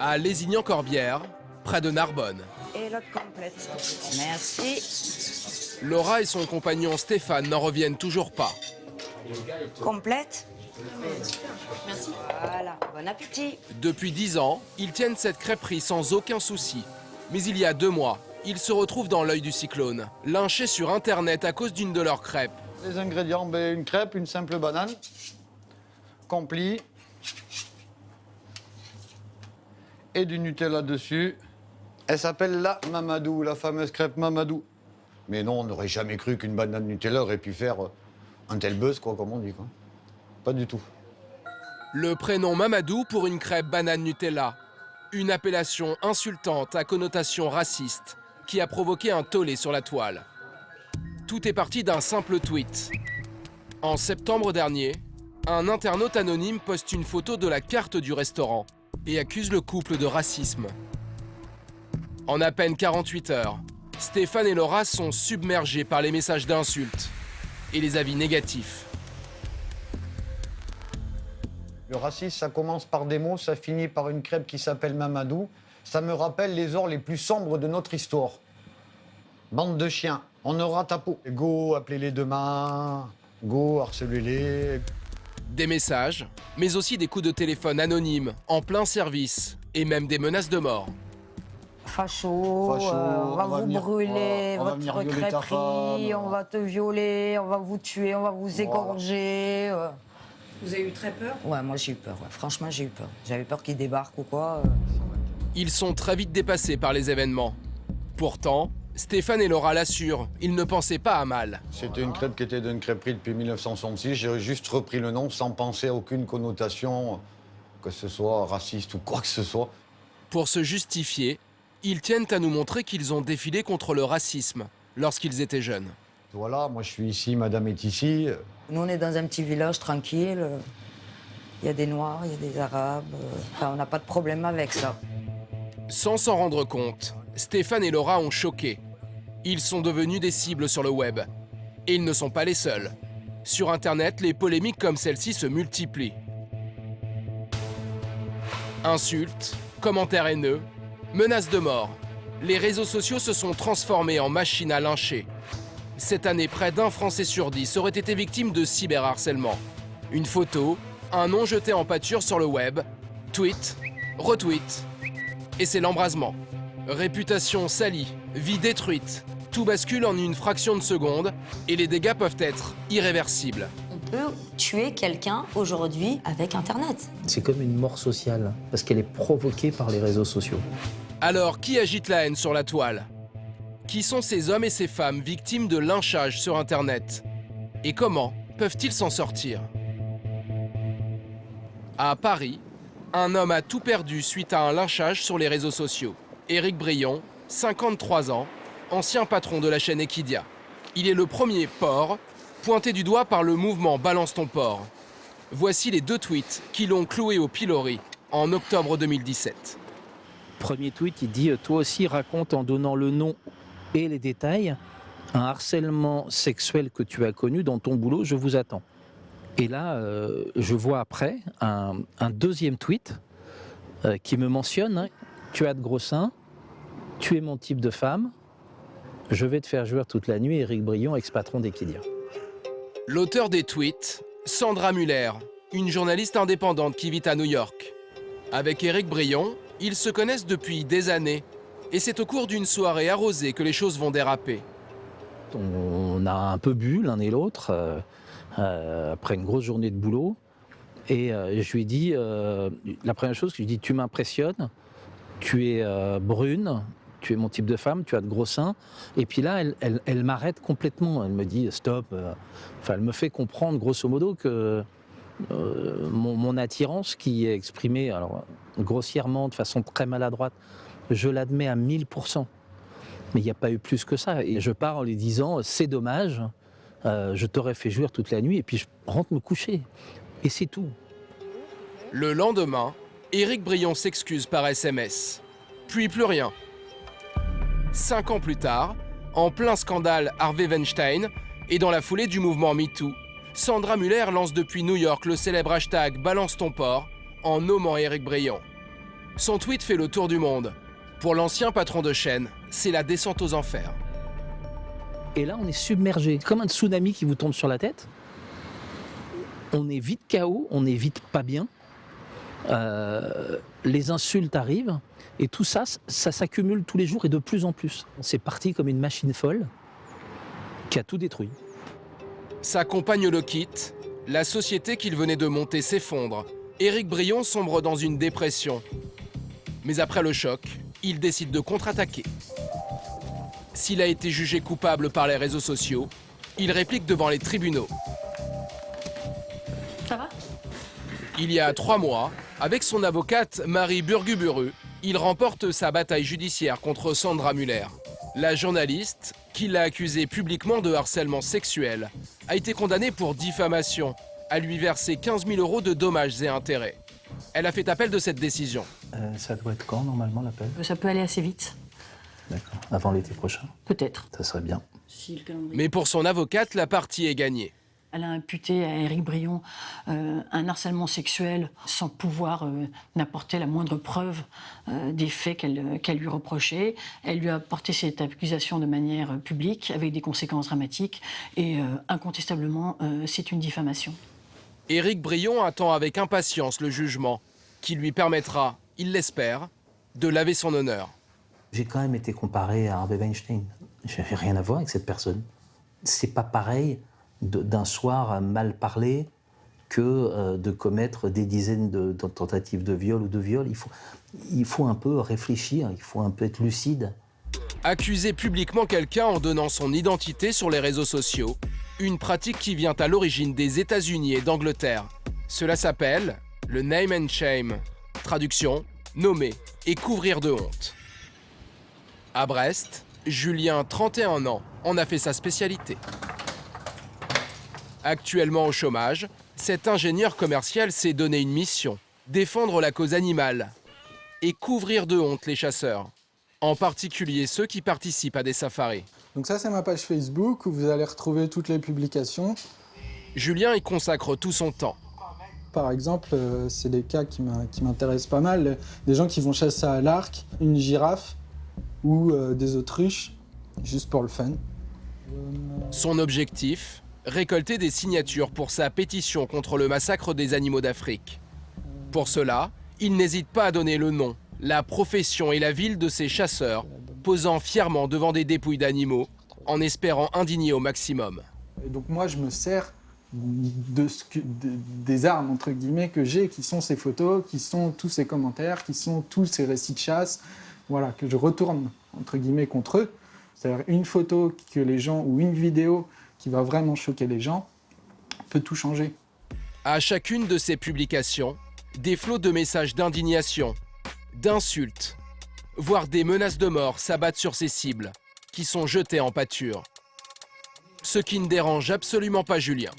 à Lézignan-Corbière, près de Narbonne. Et l'autre complète. Merci. Laura et son compagnon Stéphane n'en reviennent toujours pas. Complète? Merci. Voilà, bon appétit. Depuis 10 ans, ils tiennent cette crêperie sans aucun souci. Mais il y a 2 mois, ils se retrouvent dans l'œil du cyclone, lynchés sur Internet à cause d'une de leurs crêpes. Les ingrédients, une crêpe, une simple banane, compli et du Nutella dessus. Elle s'appelle la Mamadou, la fameuse crêpe Mamadou. Mais non, on n'aurait jamais cru qu'une banane Nutella aurait pu faire un tel buzz, quoi, comme on dit, quoi. Pas du tout. Le prénom Mamadou pour une crêpe banane Nutella. Une appellation insultante à connotation raciste qui a provoqué un tollé sur la toile. Tout est parti d'un simple tweet. En septembre dernier, un internaute anonyme poste une photo de la carte du restaurant et accuse le couple de racisme. En à peine 48 heures, Stéphane et Laura sont submergés par les messages d'insultes et les avis négatifs. Le racisme, ça commence par des mots, ça finit par une crêpe qui s'appelle Mamadou. Ça me rappelle les heures les plus sombres de notre histoire. Bande de chiens, on aura ta peau. Go, appelez-les demain. Go, harcelez-les. Des messages, mais aussi des coups de téléphone anonymes, en plein service, et même des menaces de mort. Facho, on on va vous brûler, on va venir votre violer ta crêperie, femme. on va te violer, on va vous tuer, on va vous égorger. Vous avez eu très peur? Ouais, moi j'ai eu peur, ouais. Franchement j'ai eu peur. J'avais peur qu'ils débarquent ou quoi. Ils sont très vite dépassés par les événements. Pourtant, Stéphane et Laura l'assurent, ils ne pensaient pas à mal. C'était une crêpe qui était d'une crêperie depuis 1966. J'ai juste repris le nom sans penser à aucune connotation, que ce soit raciste ou quoi que ce soit. Pour se justifier, ils tiennent à nous montrer qu'ils ont défilé contre le racisme lorsqu'ils étaient jeunes. Voilà, moi je suis ici, madame est ici. Nous on est dans un petit village tranquille. Il y a des Noirs, il y a des Arabes. Enfin, on n'a pas de problème avec ça. Sans s'en rendre compte, Stéphane et Laura ont choqué. Ils sont devenus des cibles sur le web. Et ils ne sont pas les seuls. Sur Internet, les polémiques comme celle-ci se multiplient. Insultes, commentaires haineux, menaces de mort. Les réseaux sociaux se sont transformés en machines à lyncher. Cette année, près d'1 Français sur 10 aurait été victime de cyberharcèlement. Une photo, un nom jeté en pâture sur le web, tweet, retweet. Et c'est l'embrasement. Réputation salie, vie détruite. Tout bascule en une fraction de seconde et les dégâts peuvent être irréversibles. On peut tuer quelqu'un aujourd'hui avec Internet. C'est comme une mort sociale, parce qu'elle est provoquée par les réseaux sociaux. Alors, qui agite la haine sur la toile? Qui sont ces hommes et ces femmes victimes de lynchage sur Internet? Et comment peuvent-ils s'en sortir? À Paris, un homme a tout perdu suite à un lynchage sur les réseaux sociaux. Éric Brion, 53 ans, ancien patron de la chaîne Equidia. Il est le premier porc pointé du doigt par le mouvement Balance ton porc. Voici les 2 tweets qui l'ont cloué au pilori en octobre 2017. Premier tweet, il dit « Toi aussi raconte en donnant le nom et les détails un harcèlement sexuel que tu as connu dans ton boulot, je vous attends. » Et là, je vois après un deuxième tweet qui me mentionne hein, « Tu as de gros seins, tu es mon type de femme, je vais te faire jouir toute la nuit, Éric Brion, ex-patron d'Equidia. » L'auteur des tweets, Sandra Muller, une journaliste indépendante qui vit à New York. Avec Éric Brion, ils se connaissent depuis des années. Et c'est au cours d'une soirée arrosée que les choses vont déraper. On a un peu bu l'un et l'autre après une grosse journée de boulot. Et je lui ai dit, la première chose que je lui ai dit, tu m'impressionnes, tu es brune, tu es mon type de femme, tu as de gros seins. Et puis là, elle m'arrête complètement. Elle me dit, stop. Enfin, elle me fait comprendre, grosso modo, que mon attirance, qui est exprimée alors, grossièrement, de façon très maladroite, je l'admets à 1000%. Mais il n'y a pas eu plus que ça. Et je pars en lui disant, c'est dommage, je t'aurais fait jouir toute la nuit, et puis je rentre me coucher. Et c'est tout. Le lendemain, Éric Brion s'excuse par SMS. Puis plus rien. 5 ans plus tard, en plein scandale Harvey Weinstein, et dans la foulée du mouvement MeToo, Sandra Muller lance depuis New York le célèbre hashtag Balance ton porc en nommant Éric Brion. Son tweet fait le tour du monde. Pour l'ancien patron de chaîne, c'est la descente aux enfers. Et là, on est submergé, comme un tsunami qui vous tombe sur la tête. On est vite KO, on est vite pas bien. Les insultes arrivent. Et tout ça, ça s'accumule tous les jours et de plus en plus. C'est parti comme une machine folle qui a tout détruit. Sa compagne le quitte. La société qu'il venait de monter s'effondre. Éric Brion sombre dans une dépression. Mais après le choc, il décide de contre-attaquer. S'il a été jugé coupable par les réseaux sociaux, il réplique devant les tribunaux. Ça va? Il y a 3 mois, avec son avocate Marie Burguburu, il remporte sa bataille judiciaire contre Sandra Muller. La journaliste, qui l'a accusée publiquement de harcèlement sexuel, a été condamnée pour diffamation, à lui verser 15 000 € de dommages et intérêts. Elle a fait appel de cette décision. Ça doit être quand, normalement, l'appel? Ça peut aller assez vite. D'accord. Avant l'été prochain? Peut-être. Ça serait bien. Si le calendrier. Mais pour son avocate, la partie est gagnée. Elle a imputé à Éric Brion un harcèlement sexuel sans pouvoir n'apporter la moindre preuve des faits qu'elle lui reprochait. Elle lui a porté cette accusation de manière publique avec des conséquences dramatiques et incontestablement, c'est une diffamation. Éric Brion attend avec impatience le jugement, qui lui permettra, il l'espère, de laver son honneur. J'ai quand même été comparé à Harvey Weinstein. Je n'avais rien à voir avec cette personne. C'est pas pareil d'un soir à mal parler que de commettre des dizaines de tentatives de viol ou de viol. Il faut un peu réfléchir, il faut un peu être lucide. Accuser publiquement quelqu'un en donnant son identité sur les réseaux sociaux, une pratique qui vient à l'origine des États-Unis et d'Angleterre. Cela s'appelle le name and shame. Traduction, nommer et couvrir de honte. À Brest, Julien, 31 ans, en a fait sa spécialité. Actuellement au chômage, cet ingénieur commercial s'est donné une mission, défendre la cause animale et couvrir de honte les chasseurs, en particulier ceux qui participent à des safaris. Donc ça, c'est ma page Facebook où vous allez retrouver toutes les publications. Julien y consacre tout son temps. Par exemple, c'est des cas qui m'intéressent pas mal. Des gens qui vont chasser à l'arc une girafe ou des autruches, juste pour le fun. Son objectif, récolter des signatures pour sa pétition contre le massacre des animaux d'Afrique. Pour cela, il n'hésite pas à donner le nom, la profession et la ville de ces chasseurs, posant fièrement devant des dépouilles d'animaux, en espérant indigner au maximum. Et donc moi, je me sers des armes, entre guillemets, que j'ai, qui sont ces photos, qui sont tous ces commentaires, qui sont tous ces récits de chasse, voilà, que je retourne, entre guillemets, contre eux. C'est-à-dire une photo que les gens, ou une vidéo qui va vraiment choquer les gens, peut tout changer. À chacune de ces publications, des flots de messages d'indignation, d'insultes, voire des menaces de mort s'abattent sur ces cibles, qui sont jetées en pâture. Ce qui ne dérange absolument pas Julien.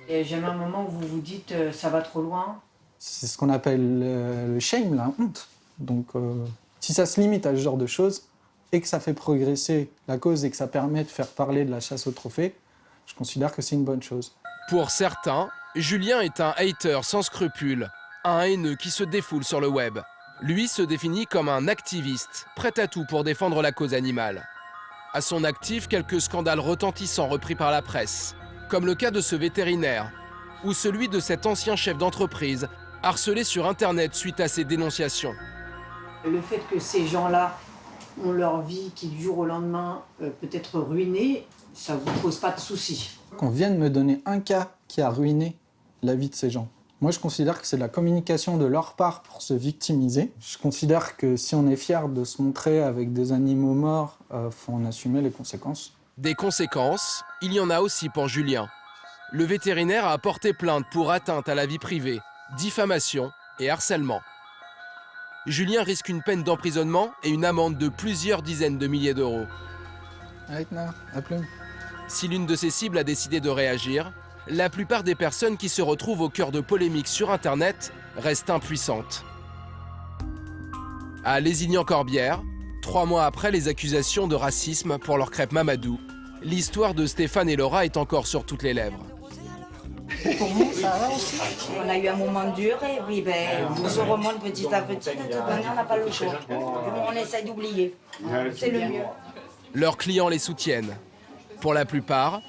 Et jamais un moment où vous vous dites ça va trop loin. C'est ce qu'on appelle le shame, la honte. Donc si ça se limite à ce genre de choses, et que ça fait progresser la cause et que ça permet de faire parler de la chasse au trophée, je considère que c'est une bonne chose. Pour certains, Julien est un hater sans scrupules, un haineux qui se défoule sur le web. Lui se définit comme un activiste, prêt à tout pour défendre la cause animale. À son actif, quelques scandales retentissants repris par la presse, comme le cas de ce vétérinaire, ou celui de cet ancien chef d'entreprise, harcelé sur Internet suite à ses dénonciations. Le fait que ces gens-là ont leur vie qui du jour au lendemain peut être ruinée, ça ne vous pose pas de soucis. Qu'on vienne me donner un cas qui a ruiné la vie de ces gens. Moi, je considère que c'est de la communication de leur part pour se victimiser. Je considère que si on est fier de se montrer avec des animaux morts, faut en assumer les conséquences. Des conséquences, il y en a aussi pour Julien. Le vétérinaire a porté plainte pour atteinte à la vie privée, diffamation et harcèlement. Julien risque une peine d'emprisonnement et une amende de plusieurs dizaines de milliers d'euros. Aïtna, à plus. Si l'une de ses cibles a décidé de réagir, la plupart des personnes qui se retrouvent au cœur de polémiques sur Internet restent impuissantes. À Lézignan-Corbière, 3 mois après les accusations de racisme pour leur crêpe Mamadou, l'histoire de Stéphane et Laura est encore sur toutes les lèvres. Pour nous, ça va aussi. On a eu un moment dur et oui, on se remonte petit à petit. De toute manière, on n'a pas le choix. On essaie d'oublier. C'est le mieux. Leurs clients les soutiennent. Pour la plupart,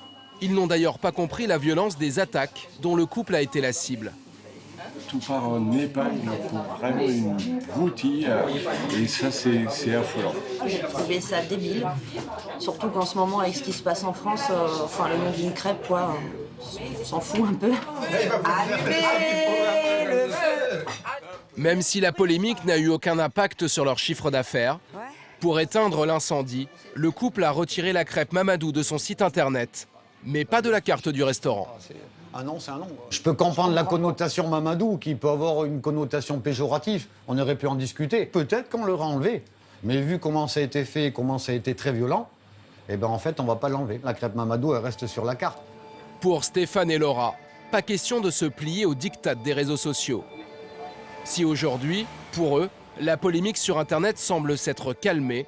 ils n'ont d'ailleurs pas compris la violence des attaques dont le couple a été la cible. Tout part en épingle pour vraiment une broutille et ça c'est affolant. J'ai trouvé ça débile. Surtout qu'en ce moment, avec ce qui se passe en France, le nom d'une crêpe, quoi, on s'en fout un peu. Allumez le feu! Même si la polémique n'a eu aucun impact sur leur chiffre d'affaires, pour éteindre l'incendie, le couple a retiré la crêpe Mamadou de son site internet, mais pas de la carte du restaurant. Un nom, c'est un nom. Je peux comprendre la connotation Mamadou, qui peut avoir une connotation péjorative. On aurait pu en discuter. Peut-être qu'on l'aurait enlevé. Mais vu comment ça a été fait et comment ça a été très violent, en fait, on ne va pas l'enlever. La crêpe Mamadou, elle reste sur la carte. Pour Stéphane et Laura, pas question de se plier aux diktats des réseaux sociaux. Si aujourd'hui, pour eux, la polémique sur Internet semble s'être calmée,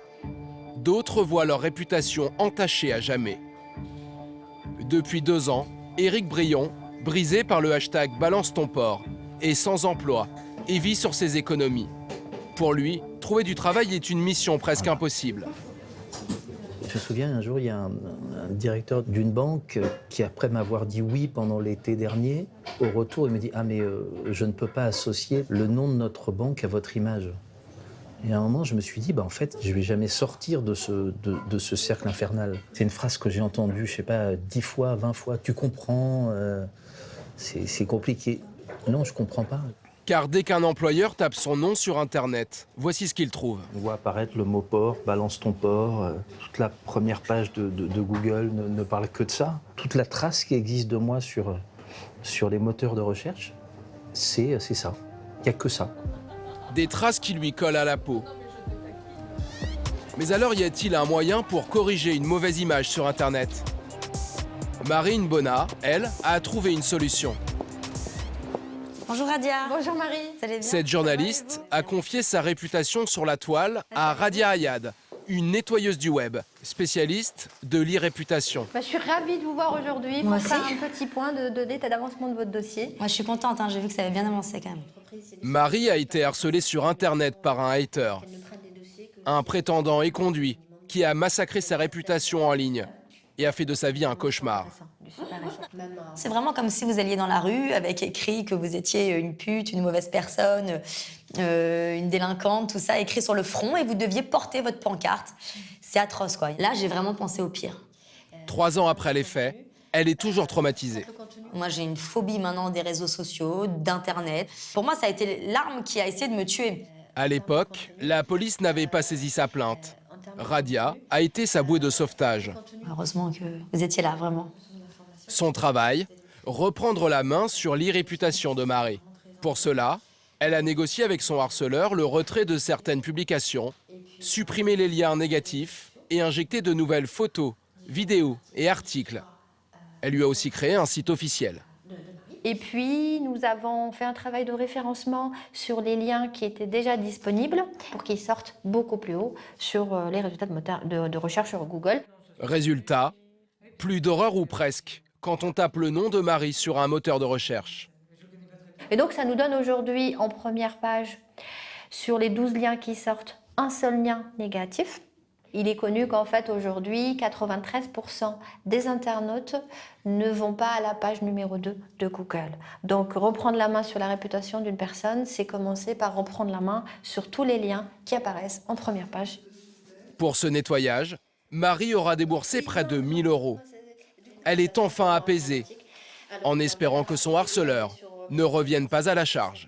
d'autres voient leur réputation entachée à jamais. Depuis 2 ans, Éric Brion, brisé par le hashtag Balance ton porc, est sans emploi et vit sur ses économies. Pour lui, trouver du travail est une mission presque impossible. Je me souviens, un jour, il y a un directeur d'une banque qui, après m'avoir dit oui pendant l'été dernier, au retour, il me dit « Ah, mais je ne peux pas associer le nom de notre banque à votre image ». Et à un moment, je me suis dit, en fait, je ne vais jamais sortir de ce cercle infernal. C'est une phrase que j'ai entendue, je ne sais pas, 10 fois, 20 fois. Tu comprends, c'est compliqué. Non, je ne comprends pas. Car dès qu'un employeur tape son nom sur Internet, voici ce qu'il trouve. On voit apparaître le mot porc, balance ton porc. Toute la première page de Google ne parle que de ça. Toute la trace qui existe de moi sur les moteurs de recherche, c'est ça. Il n'y a que ça. Des traces qui lui collent à la peau. Mais alors y a-t-il un moyen pour corriger une mauvaise image sur Internet? Marine Bonnat, elle, a trouvé une solution. Bonjour Radia. Bonjour Marie. Vous allez bien? Cette journaliste a confié sa réputation sur la toile à Radia Ayad, une nettoyeuse du web, spécialiste de l'e-réputation. Je suis ravie de vous voir aujourd'hui Moi pour faire aussi. un petit point d'état d'avancement de votre dossier. Moi je suis contente, j'ai vu que ça avait bien avancé quand même. Marie a été harcelée sur Internet par un hater, un prétendant éconduit qui a massacré sa réputation en ligne et a fait de sa vie un cauchemar. C'est vraiment comme si vous alliez dans la rue avec écrit que vous étiez une pute, une mauvaise personne, une délinquante, tout ça, écrit sur le front et vous deviez porter votre pancarte. C'est atroce, quoi. Là, j'ai vraiment pensé au pire. 3 ans après les faits, elle est toujours traumatisée. Moi, j'ai une phobie maintenant des réseaux sociaux, d'Internet. Pour moi, ça a été l'arme qui a essayé de me tuer. À l'époque, la police n'avait pas saisi sa plainte. Radia a été sa bouée de sauvetage. Heureusement que vous étiez là, vraiment. Son travail, reprendre la main sur l'e-réputation de Marie. Pour cela, elle a négocié avec son harceleur le retrait de certaines publications, supprimé les liens négatifs et injecté de nouvelles photos, vidéos et articles. Elle lui a aussi créé un site officiel. Et puis, nous avons fait un travail de référencement sur les liens qui étaient déjà disponibles pour qu'ils sortent beaucoup plus haut sur les résultats de recherche sur Google. Résultat, plus d'horreur ou presque quand on tape le nom de Marie sur un moteur de recherche. Et donc, ça nous donne aujourd'hui, en première page, sur les 12 liens qui sortent, un seul lien négatif. Il est connu qu'en fait, aujourd'hui, 93% des internautes ne vont pas à la page numéro 2 de Google. Donc, reprendre la main sur la réputation d'une personne, c'est commencer par reprendre la main sur tous les liens qui apparaissent en première page. Pour ce nettoyage, Marie aura déboursé près de 1 000 €. Elle est enfin apaisée, en espérant que son harceleur ne revienne pas à la charge.